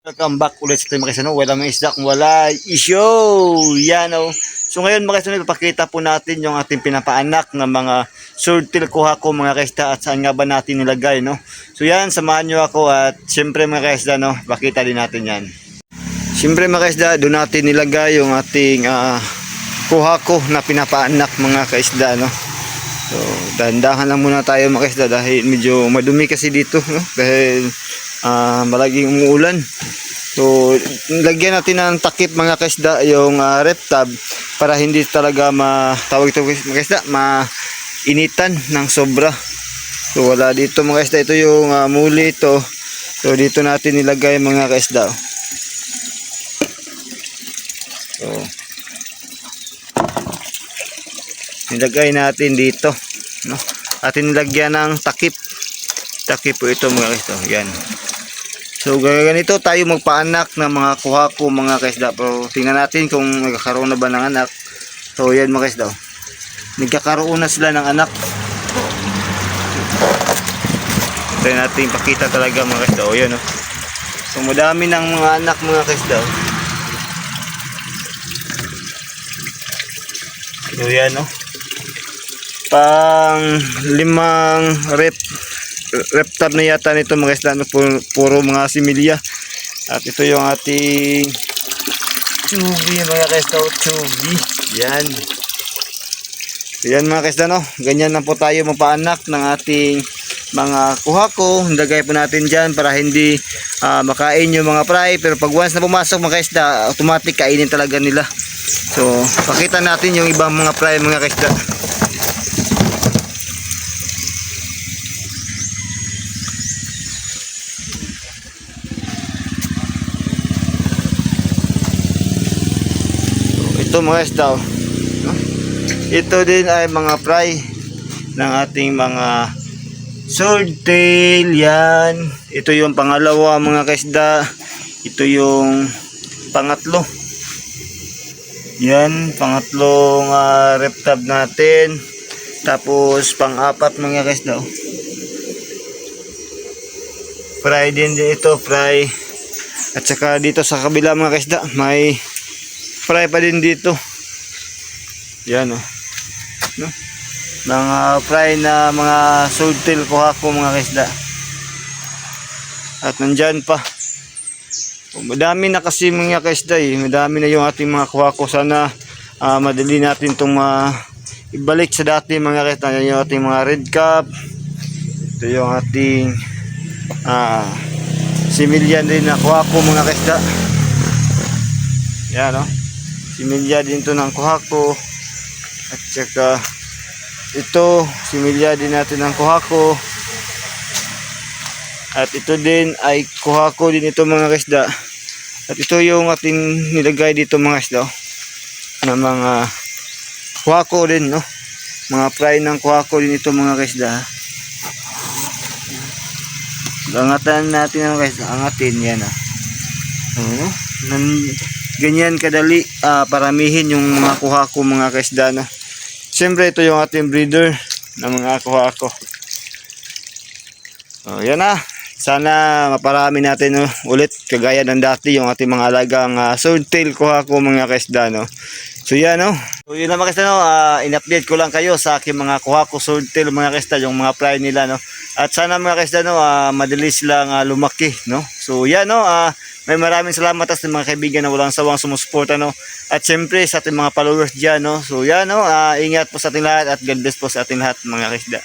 Welcome back ulit sa ating mga kaisda, wala mga isda kung wala isyo. Yan o. So ngayon mga kaisda, ipapakita po natin yung ating pinapaanak ng mga swordtail kuhako mga kaisda at saan nga ba natin nilagay, no? So yan, samahan nyo ako at siyempre mga kaisda, no, pakita din natin yan. Siyempre mga kaisda, doon natin nilagay yung ating kuhako na pinapaanak mga kaisda, no? So dahan-dahan lang muna tayo mga kaisda dahil medyo madumi kasi dito, no? Dahil malaging umuulan. So lagyan natin ng takip mga kaisda yung rep tab para hindi talaga matawag ito mga kaisda mainitan ng sobra. So wala dito mga kaisda, ito yung muli ito. So dito natin nilagay mga kaisda. So nilagay natin dito, no? Atin nilagyan ng takip po ito mga kaisda. Yan. So ganito tayo magpaanak ng mga kuhako mga kaisda. Pero tingnan natin kung nagkakaroon na ba ng anak. So yan mga kaisda, nagkakaroon na sila ng anak. Tayo natin pakita talaga mga kaisda. O yan, so madami ng mga anak mga kaisda. So yan, pang 5 rep tab na yata nito mga isda, puro mga similya. At ito yung ating chubi mga kaisda, chubi. Yan. So yan mga kaisda, ganyan na po tayo magpaanak ng ating mga kuhako. Lagay po natin dyan para hindi makain yung mga fry. Pero pag once na pumasok mga kaisda, automatic kainin talaga nila. So pakita natin yung ibang mga fry mga kaisda. Ito mga isda, ito din ay mga fry ng ating mga swordtail. Yan, ito yung pangalawa mga kaisda, ito yung pangatlo. Yan, pangatlong rep tab natin. Tapos pang-apat mga kaisda, fry din ito, fry. At saka dito sa kabila mga kaisda, may fry pa din dito. Yan, no? Mga fry na mga swordtail kuhako mga kaisda. At nandyan pa, madami na kasi mga kaisda, madami na yung ating mga kuhako. Sana madali natin itong ibalik sa dati mga kaisda. Yan yung ating mga red cap. Ito yung ating similyan din na kuhako mga kaisda. Yan, no? Similya din to ng kuhako. At saka ito, similya din natin ng kuhako. At ito din ay kuhako din ito mga kaisda. At ito yung ating nilagay dito mga kaisda, na mga kuhako din, no? Mga fry ng kuhako din ito mga kaisda. Angatan natin mga kaisda, angatin yan, ganyan kadali paramihin yung mga kuhako mga kaisda, no? Siyempre ito yung ating breeder ng mga kuhako. So yan na, sana maparami natin, ulit kagaya ng dati yung ating mga alagang swordtail kuhako mga kaisda, no? So yan, so yun na mga kaisda, in-update ko lang kayo sa aking mga kuhako swordtail mga kaisda, yung mga fry nila, no? At sana mga kaisda, madali silang lumaki, no? So yan, may maraming salamat sa mga kaibigan na walang sawang sumusuporta, no? At syempre sa ating mga followers dyan, no? So yan, ingat po sa ating lahat at God bless po sa ating lahat mga kaisda.